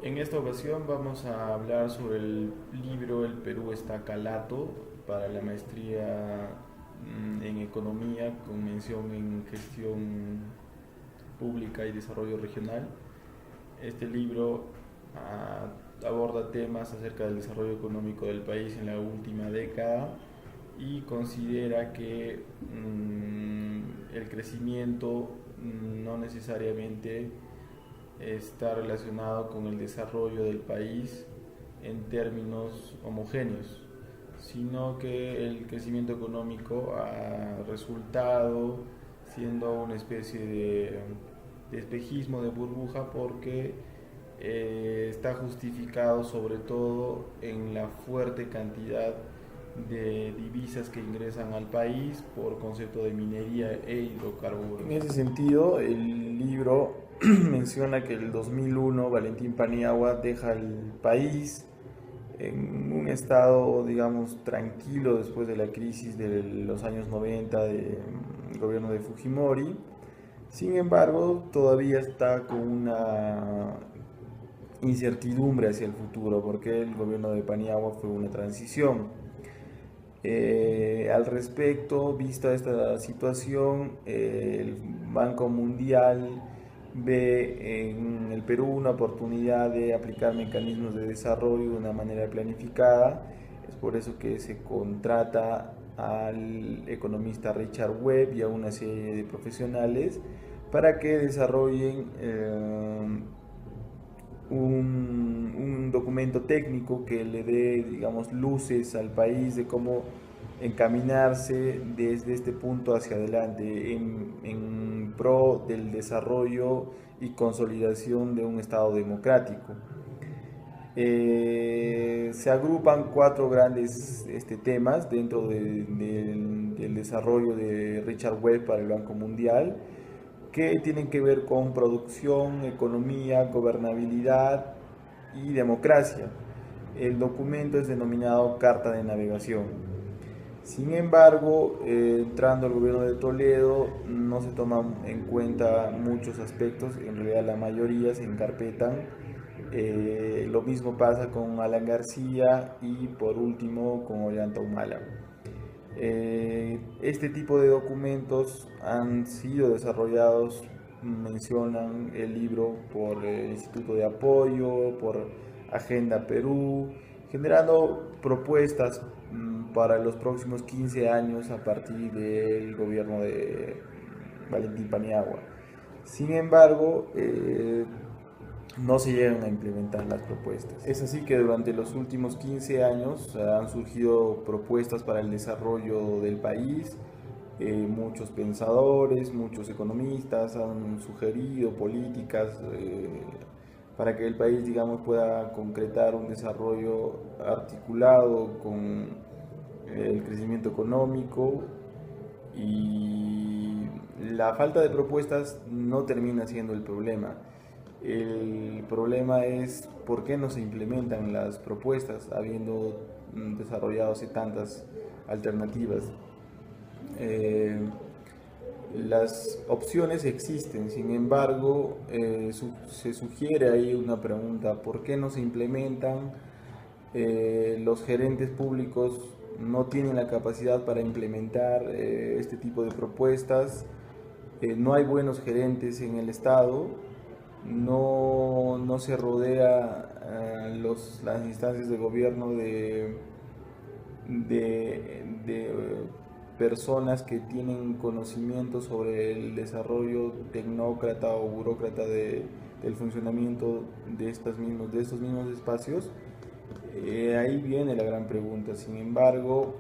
En esta ocasión vamos a hablar sobre el libro El Perú está calato para la maestría en economía con mención en gestión pública y desarrollo regional. Este libro aborda temas acerca del desarrollo económico del país en la última década y considera que el crecimiento no necesariamente está relacionado con el desarrollo del país en términos homogéneos, sino que el crecimiento económico ha resultado siendo una especie de espejismo, de burbuja, porque está justificado sobre todo en la fuerte cantidad de divisas que ingresan al país por concepto de minería e hidrocarburos. En ese sentido, el libro menciona que el 2001 Valentín Paniagua deja el país en un estado, digamos, tranquilo después de la crisis de los años 90 del gobierno de Fujimori. Sin embargo, todavía está con una incertidumbre hacia el futuro, porque el gobierno de Paniagua fue una transición. Al respecto, vista esta situación, el Banco Mundial ve en el Perú una oportunidad de aplicar mecanismos de desarrollo de una manera planificada. Es por eso que se contrata al economista Richard Webb y a una serie de profesionales para que desarrollen un documento técnico que le dé, digamos, luces al país de cómo encaminarse desde este punto hacia adelante en pro del desarrollo y consolidación de un Estado democrático. Se agrupan cuatro grandes temas dentro del desarrollo de Richard Webb para el Banco Mundial, que tienen que ver con producción, economía, gobernabilidad y democracia. El documento es denominado Carta de Navegación. Sin embargo, entrando al gobierno de Toledo, no se toman en cuenta muchos aspectos, en realidad la mayoría se encarpetan. Lo mismo pasa con Alan García y por último con Ollanta Humala. Este tipo de documentos han sido desarrollados, mencionan el libro, por el Instituto de Apoyo, por Agenda Perú, generando propuestas para los próximos 15 años a partir del gobierno de Valentín Paniagua. Sin embargo, no se llegan a implementar las propuestas. Es así que durante los últimos 15 años han surgido propuestas para el desarrollo del país. Muchos pensadores, muchos economistas han sugerido políticas para que el país, digamos, pueda concretar un desarrollo articulado con el crecimiento económico, y la falta de propuestas no termina siendo el problema. El problema es por qué no se implementan las propuestas habiendo desarrollado tantas alternativas. Eh, las opciones existen, sin embargo, se sugiere ahí una pregunta: ¿por qué no se implementan? Los gerentes públicos no tienen la capacidad para implementar este tipo de propuestas. No hay buenos gerentes en el Estado, no se rodea las instancias de gobierno de personas que tienen conocimiento sobre el desarrollo tecnócrata o burócrata del funcionamiento de estos mismos espacios. Ahí viene la gran pregunta. Sin embargo,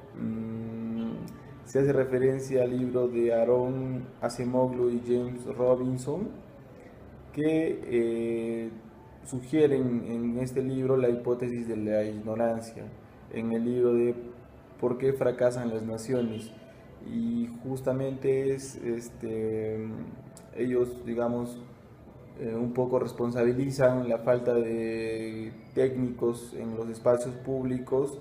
se hace referencia al libro de Aaron Acemoglu y James Robinson, que sugieren en este libro la hipótesis de la ignorancia, en el libro de ¿por qué fracasan las naciones? Y justamente ellos, digamos, un poco responsabilizan la falta de técnicos en los espacios públicos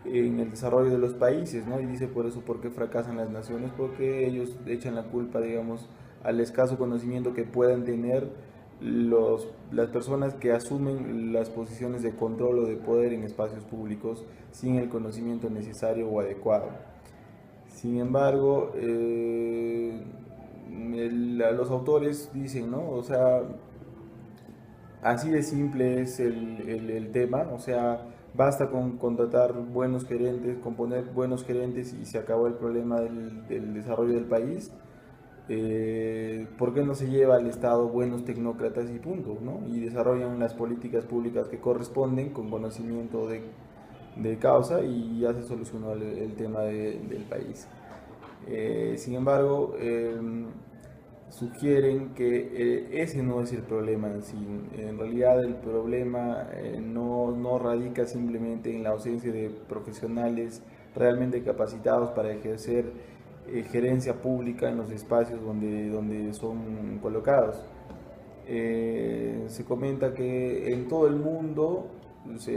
en el desarrollo de los países, ¿no? Y dice por eso, ¿por qué fracasan las naciones? Porque ellos echan la culpa, digamos, al escaso conocimiento que puedan tener las personas que asumen las posiciones de control o de poder en espacios públicos sin el conocimiento necesario o adecuado. Sin embargo, los autores dicen, ¿no? O sea, así de simple es el tema, o sea, basta con contratar buenos gerentes, con poner buenos gerentes y se acabó el problema del desarrollo del país. ¿Por qué no se lleva al Estado buenos tecnócratas y punto, ¿no? Y desarrollan las políticas públicas que corresponden con conocimiento de causa y ya se solucionó el tema del país. Sin embargo, sugieren que ese no es el problema en sí. En realidad el problema no radica simplemente en la ausencia de profesionales realmente capacitados para ejercer gerencia pública en los espacios donde son colocados. Se comenta que en todo el mundo se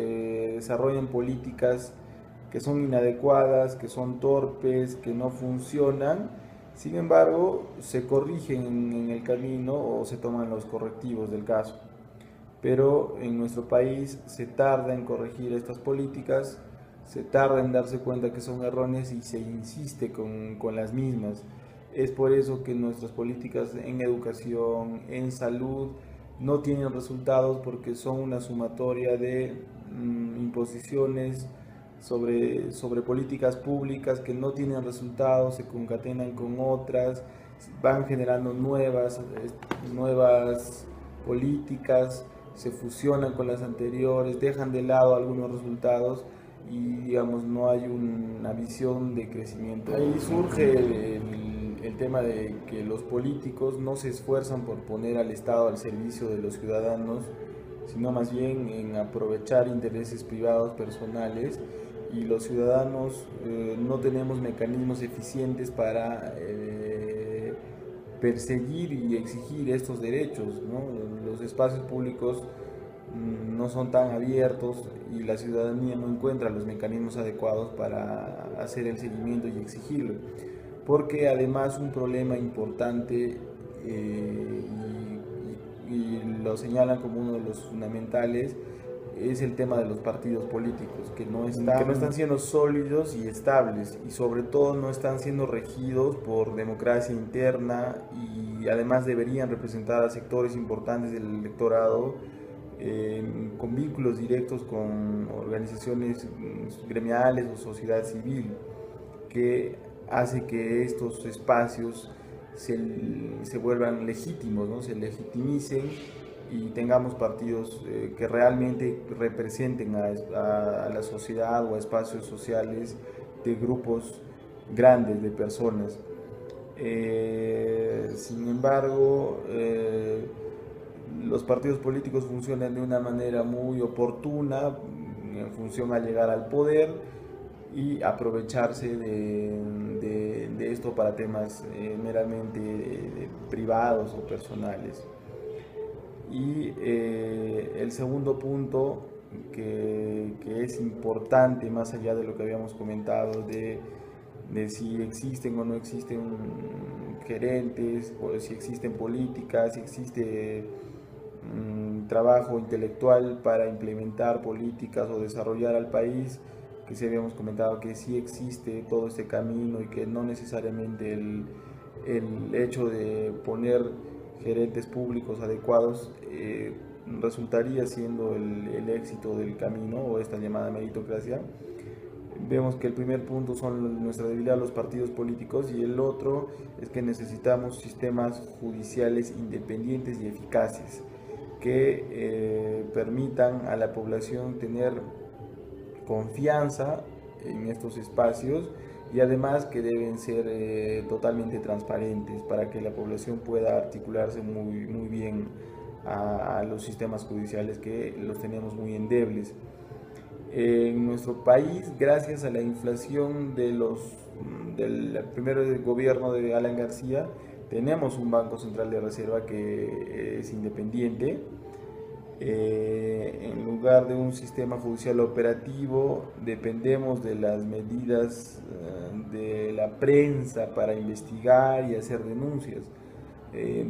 desarrollan políticas que son inadecuadas, que son torpes, que no funcionan. Sin embargo, se corrigen en el camino o se toman los correctivos del caso. Pero en nuestro país se tarda en corregir estas políticas, se tarda en darse cuenta que son erróneas y se insiste con las mismas. Es por eso que nuestras políticas en educación, en salud, no tienen resultados porque son una sumatoria de imposiciones sobre políticas públicas que no tienen resultados, se concatenan con otras, van generando nuevas políticas, se fusionan con las anteriores, dejan de lado algunos resultados y digamos no hay una visión de crecimiento. Ahí surge el tema de que los políticos no se esfuerzan por poner al Estado al servicio de los ciudadanos, sino más bien en aprovechar intereses privados personales, y los ciudadanos no tenemos mecanismos eficientes para perseguir y exigir estos derechos, ¿no? Los espacios públicos no son tan abiertos y la ciudadanía no encuentra los mecanismos adecuados para hacer el seguimiento y exigirlo. Porque además un problema importante y lo señalan como uno de los fundamentales es el tema de los partidos políticos, que no están siendo sólidos y estables, y sobre todo no están siendo regidos por democracia interna, y además deberían representar a sectores importantes del electorado con vínculos directos con organizaciones gremiales o sociedad civil, que hace que estos espacios se vuelvan legítimos, ¿no? Se legitimicen y tengamos partidos que realmente representen a la sociedad o a espacios sociales de grupos grandes de personas. Sin embargo, los partidos políticos funcionan de una manera muy oportuna en función a llegar al poder y aprovecharse de esto para temas meramente privados o personales. Y el segundo punto que es importante, más allá de lo que habíamos comentado, de si existen o no existen gerentes, o si existen políticas, si existe trabajo intelectual para implementar políticas o desarrollar al país, que sí habíamos comentado que sí existe todo este camino y que no necesariamente el hecho de poner gerentes públicos adecuados resultaría siendo el éxito del camino o esta llamada meritocracia. Vemos que el primer punto son nuestra debilidad a los partidos políticos, y el otro es que necesitamos sistemas judiciales independientes y eficaces que permitan a la población tener confianza en estos espacios, y además que deben ser totalmente transparentes para que la población pueda articularse muy bien a los sistemas judiciales, que los tenemos muy endebles. En nuestro país, gracias a la inflación del primer gobierno de Alan García, tenemos un Banco Central de Reserva que es independiente. En lugar de un sistema judicial operativo, dependemos de las medidas de la prensa para investigar y hacer denuncias.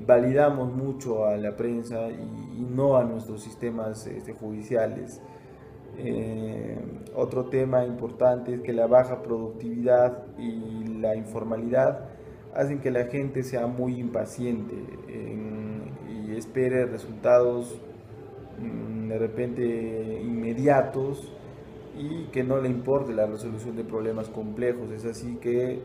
validamos mucho a la prensa y no a nuestros sistemas judiciales. Otro tema importante es que la baja productividad y la informalidad hacen que la gente sea muy impaciente y espere resultados de repente inmediatos y que no le importe la resolución de problemas complejos. Es así que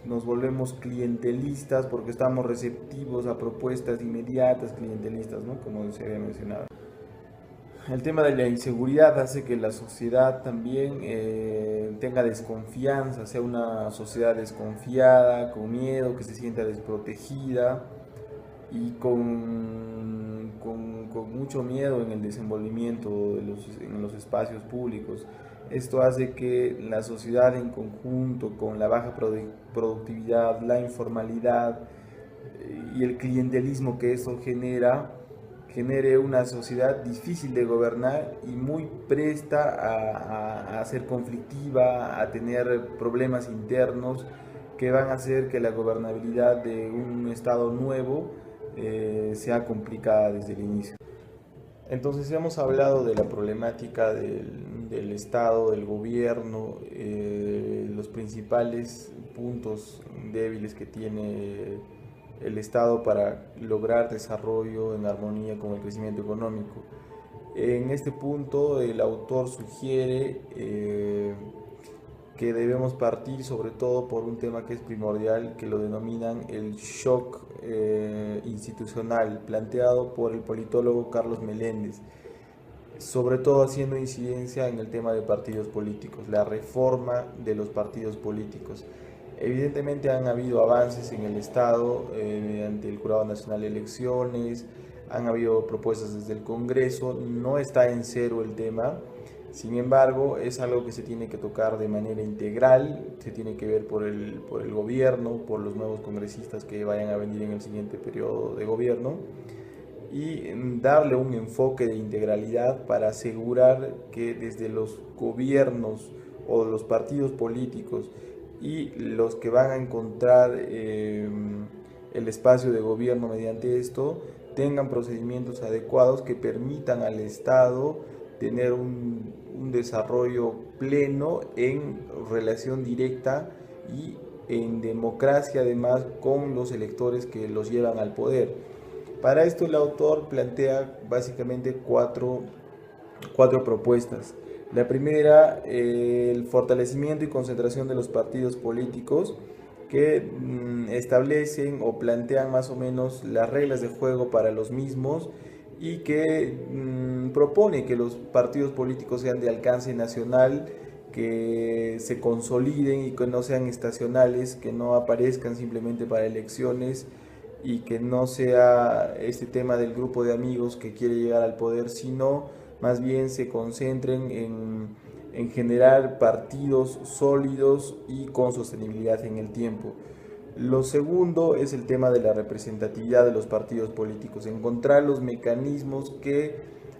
nos volvemos clientelistas porque estamos receptivos a propuestas inmediatas, clientelistas, ¿no? Como se había mencionado. El tema de la inseguridad hace que la sociedad también tenga desconfianza, sea una sociedad desconfiada, con miedo, que se sienta desprotegida y con mucho miedo en el desenvolvimiento en los espacios públicos. Esto hace que la sociedad en conjunto, con la baja productividad, la informalidad y el clientelismo que eso genere una sociedad difícil de gobernar y muy presta a ser conflictiva, a tener problemas internos que van a hacer que la gobernabilidad de un Estado nuevo sea complicada desde el inicio. Entonces hemos hablado de la problemática del Estado, del gobierno, los principales puntos débiles que tiene el Estado para lograr desarrollo en armonía con el crecimiento económico. En este punto el autor sugiere que debemos partir sobre todo por un tema que es primordial, que lo denominan el shock institucional, planteado por el politólogo Carlos Meléndez, sobre todo haciendo incidencia en el tema de partidos políticos, la reforma de los partidos políticos. Evidentemente han habido avances en el Estado mediante el Jurado Nacional de Elecciones, han habido propuestas desde el Congreso, no está en cero el tema. Sin embargo, es algo que se tiene que tocar de manera integral, se tiene que ver por el gobierno, por los nuevos congresistas que vayan a venir en el siguiente periodo de gobierno, y darle un enfoque de integralidad para asegurar que desde los gobiernos o los partidos políticos y los que van a encontrar el espacio de gobierno mediante esto, tengan procedimientos adecuados que permitan al Estado tener un desarrollo pleno en relación directa y en democracia además con los electores que los llevan al poder. Para esto el autor plantea básicamente cuatro propuestas. La primera, el fortalecimiento y concentración de los partidos políticos que establecen o plantean más o menos las reglas de juego para los mismos y que propone que los partidos políticos sean de alcance nacional, que se consoliden y que no sean estacionales, que no aparezcan simplemente para elecciones y que no sea este tema del grupo de amigos que quiere llegar al poder, sino más bien se concentren en generar partidos sólidos y con sostenibilidad en el tiempo. Lo segundo es el tema de la representatividad de los partidos políticos, encontrar los mecanismos que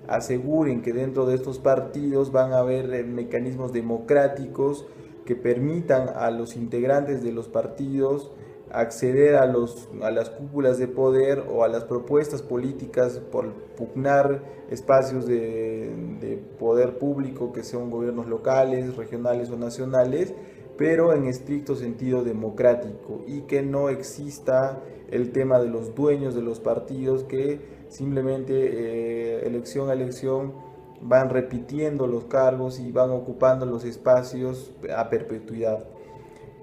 aseguren que dentro de estos partidos van a haber mecanismos democráticos que permitan a los integrantes de los partidos acceder a las cúpulas de poder o a las propuestas políticas por pugnar espacios de poder público que sean gobiernos locales, regionales o nacionales, pero en estricto sentido democrático, y que no exista el tema de los dueños de los partidos que simplemente elección a elección van repitiendo los cargos y van ocupando los espacios a perpetuidad.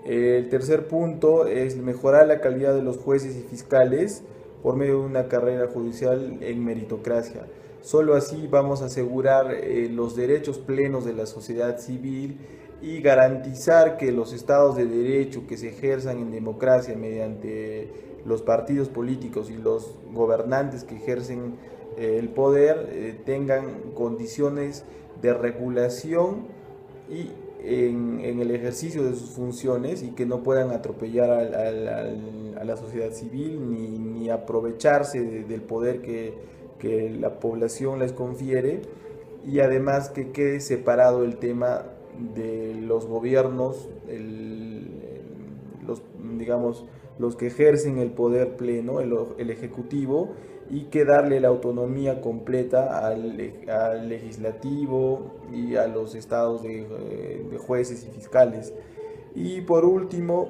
El tercer punto es mejorar la calidad de los jueces y fiscales por medio de una carrera judicial en meritocracia. Solo así vamos a asegurar los derechos plenos de la sociedad civil y garantizar que los estados de derecho que se ejerzan en democracia mediante los partidos políticos y los gobernantes que ejercen el poder tengan condiciones de regulación y en el ejercicio de sus funciones, y que no puedan atropellar a la sociedad civil ni aprovecharse del poder que la población les confiere, y además que quede separado el tema de los gobiernos, digamos, los que ejercen el poder pleno, el ejecutivo, y que darle la autonomía completa al legislativo y a los estados de jueces y fiscales. Y por último,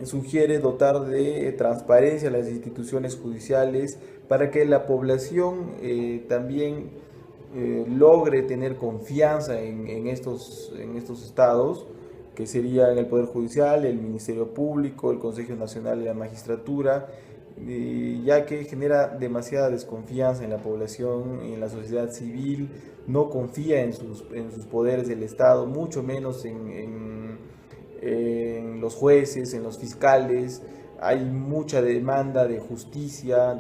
sugiere dotar de transparencia a las instituciones judiciales para que la población también logre tener confianza en estos estados, que serían el Poder Judicial, el Ministerio Público, el Consejo Nacional de la Magistratura, ya que genera demasiada desconfianza en la población, en la sociedad civil, no confía en sus poderes del Estado, mucho menos en los jueces, en los fiscales. Hay mucha demanda de justicia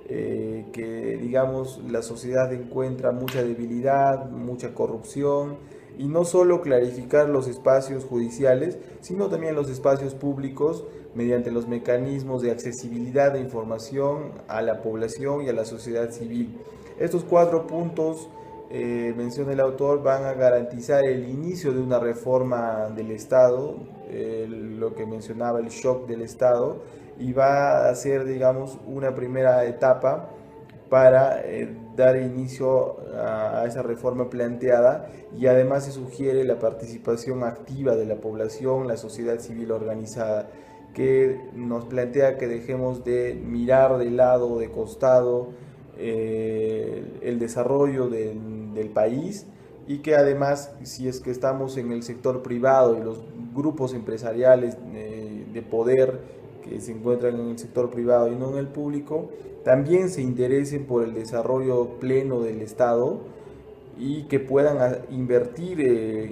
que, digamos, la sociedad encuentra mucha debilidad, mucha corrupción, y no solo clarificar los espacios judiciales, sino también los espacios públicos mediante los mecanismos de accesibilidad de información a la población y a la sociedad civil. Estos 4 puntos, menciona el autor, van a garantizar el inicio de una reforma del Estado, lo que mencionaba, el shock del Estado, y va a ser, digamos, una primera etapa para dar inicio a esa reforma planteada, y además se sugiere la participación activa de la población, la sociedad civil organizada, que nos plantea que dejemos de mirar de lado, de costado, el desarrollo del país, y que además, si es que estamos en el sector privado y los grupos empresariales de poder que se encuentran en el sector privado y no en el público, también se interesen por el desarrollo pleno del Estado, y que puedan invertir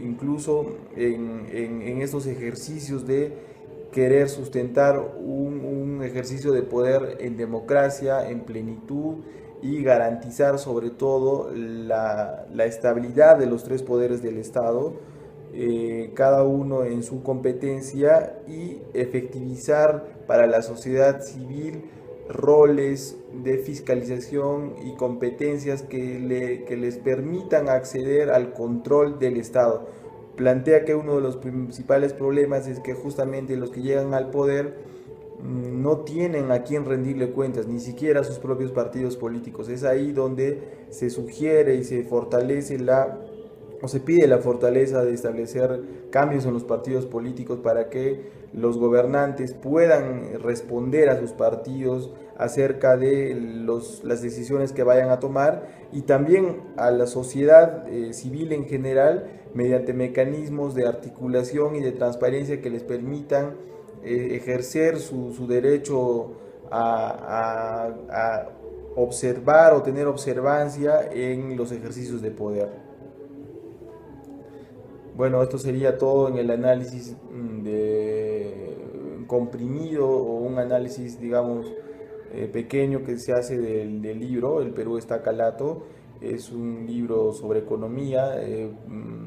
incluso en estos ejercicios de querer sustentar un ejercicio de poder en democracia, en plenitud, y garantizar sobre todo la estabilidad de los 3 poderes del Estado, cada uno en su competencia, y efectivizar para la sociedad civil roles de fiscalización y competencias que les permitan acceder al control del Estado. Plantea que uno de los principales problemas es que justamente los que llegan al poder no tienen a quién rendirle cuentas, ni siquiera a sus propios partidos políticos. Es ahí donde se sugiere y se fortalece o se pide la fortaleza de establecer cambios en los partidos políticos para que los gobernantes puedan responder a sus partidos acerca de las decisiones que vayan a tomar, y también a la sociedad civil en general, mediante mecanismos de articulación y de transparencia que les permitan ejercer su derecho a observar o tener observancia en los ejercicios de poder. Bueno, esto sería todo en el análisis comprimido, o un análisis, digamos, pequeño que se hace del libro El Perú está calato. Es un libro sobre economía,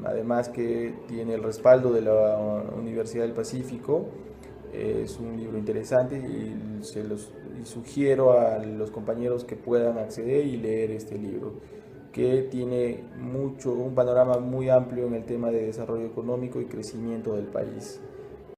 además que tiene el respaldo de la Universidad del Pacífico. Es un libro interesante, y sugiero a los compañeros que puedan acceder y leer este libro, que tiene un panorama muy amplio en el tema de desarrollo económico y crecimiento del país.